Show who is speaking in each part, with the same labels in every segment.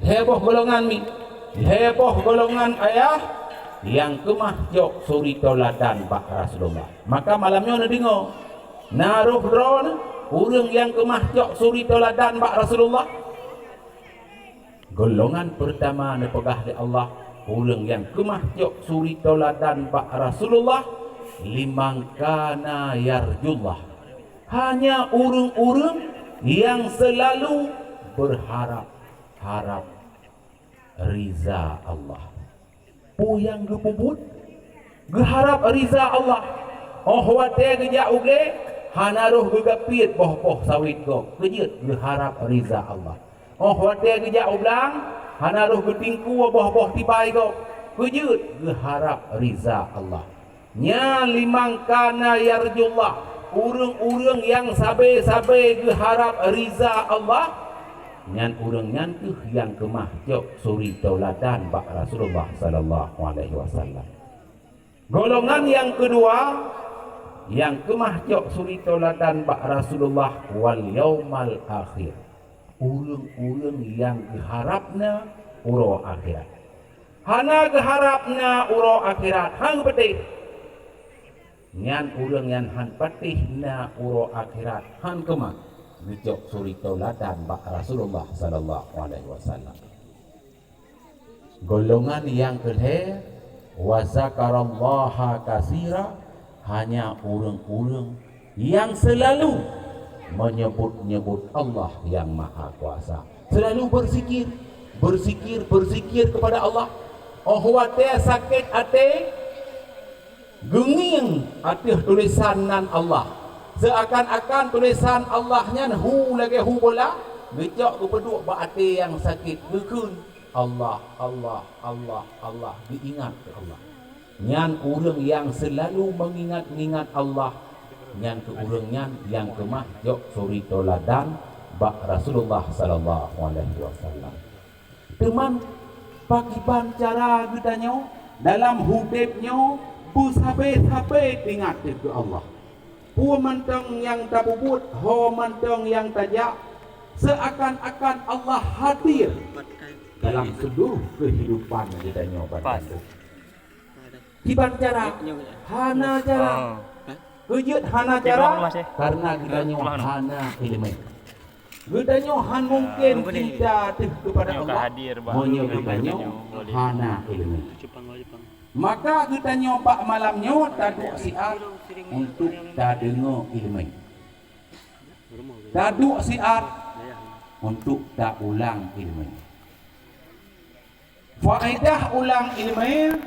Speaker 1: heboh golongan mi, heboh golongan ayah yang kemah jok suri toladan bak Rasulullah. Maka malamnya nak dengar naruh drone orang yang kemah jok suri toladan bak Rasulullah. Golongan pertama nak pegah di Allah, orang yang kemah jok suri toladan bak Rasulullah, limang kana yarjullah, hanya orang-orang yang selalu berharap riza Allah. Yang gepuput geharap riza Allah. Oh wate geja uge hanaruh gegapit boh sawit go gejeut geharap riza Allah. Oh wate geja ublang hanaruh getingku boh tibai go gejeut geharap riza Allah. Nya limang kana yarjullah, urang-urang yang sabe-sabe geharap riza Allah, nyan urang nyan tuh yang kemah jok suri tauladan bak Rasulullah sallallahu alaihi wasallam. Golongan yang kedua yang kemah jok suri tauladan bak Rasulullah wal yaumal akhir, urang-urang yang geharapna uro akhirat. Hana geharapna uro akhirat hang petih. Nyan urang yang han patihna uro akhirat han kemah ngejok suri tauladan bak Rasulullah sallallahu alaihi wasallam. Golongan yang kedua wa zakarallaha katsira, hanya orang-orang yang selalu menyebut-nyebut Allah yang Maha Kuasa, selalu berzikir kepada Allah. Oh wate sakit ate genging atih tulisanan Allah, seakan-akan tulisan Allahnya hu lagi hu bola ngejak ke peduk baati yang sakit gekun Allah diingat ke Allah. Nyan urang yang selalu mengingat Allah, nyan ke urang nyan yang kemah jok suri toladan bak Rasulullah sallallahu alaihi wasallam. Teman pagi pancara gitanya dalam hidupnya bersabar-sabar ingat ke Allah. Pu manteng yang tak bubut, ho manteng yang tajak, seakan-akan Allah hadir dalam seluruh kehidupan kita nyoba. Kiban cara, hana cara, kejut hana cara, karena kita nyoba hana elemen. Kita nyohan mungkin kita kepada Allah, kita nyoba hana elemen. Maka kita nyoba malamnya taduk siar untuk tak dengar ilmu, taduk siar untuk tak ulang ilmu. Faedah ulang ilmu,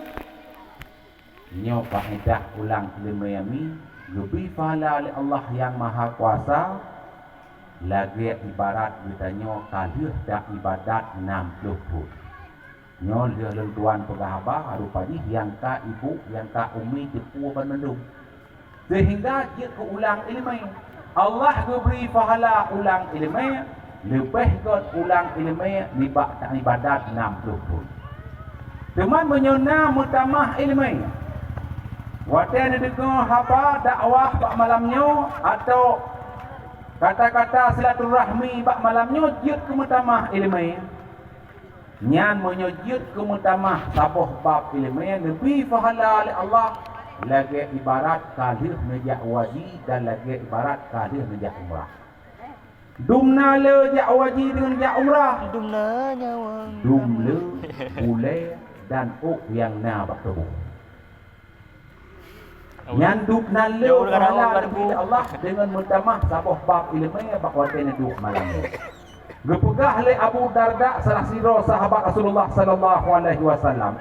Speaker 1: nyoba faedah ulang ilmu ini lebih pahala oleh Allah yang Maha Kuasa. Lagi ibarat kita nyoba kalih dak ibadat 60 pun. Nyol dia lentuan pegahaba rupanya yang ka ibu yang ka umi jepu penendung, sehingga dia ke ulang ilmu. Allah beri pahala ulang ilmu lebih kot ulang ilmu ibadat 60 pun. Teman menyona mutamah ilmu waktu ada dengar apa dakwah bak malamnya atau kata-kata silaturahmi bak malamnya dia ke mutamah ilmu. Nyan menyujud ke mutamah sabuh bab ilmu lebih pahala oleh Allah lagi ibarat kalih menjak wajib dan lagi ibarat kalih menjak umrah. Dumna le jak wajib dengan jak umrah.
Speaker 2: Dumna nyawa.
Speaker 1: Dumle, bule dan yang na bak tubuh. Nyan dumna le pahala lebih Allah dengan mutamah sabuh bab ilmu bak waten duk malamnya. Gepegah oleh Abu Darda salah siro sahabat Rasulullah sallallahu alaihi wasallam.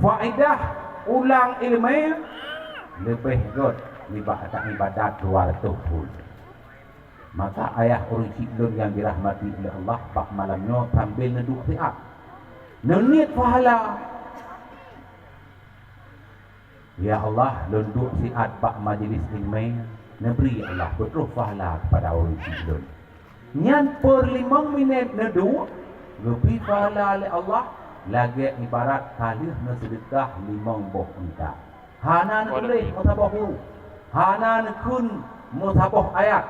Speaker 1: Faedah ulang ilmu lebih god ibadat 200 pun. Maka ayah orang Ciklun yang dirahmati oleh Allah pak malamnya sambil neduk siap nenit pahala. Ya Allah, lunduk siap pak majlis ilmu neberi Allah betul pahala kepada orang Ciklun. Nyan per 5 minit neduk lebih pahala oleh Allah lagi ibarat kalih na sedekah 5 boh unta. Hana nulis musabah huruf, hana kun musabah ayat,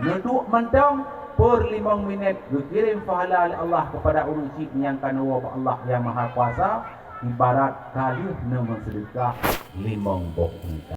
Speaker 1: neduk mentang per 5 minit dikirim pahala oleh Allah kepada urusi yang kanwa Allah yang Maha Kuasa ibarat kali nama sedekah 50 unta.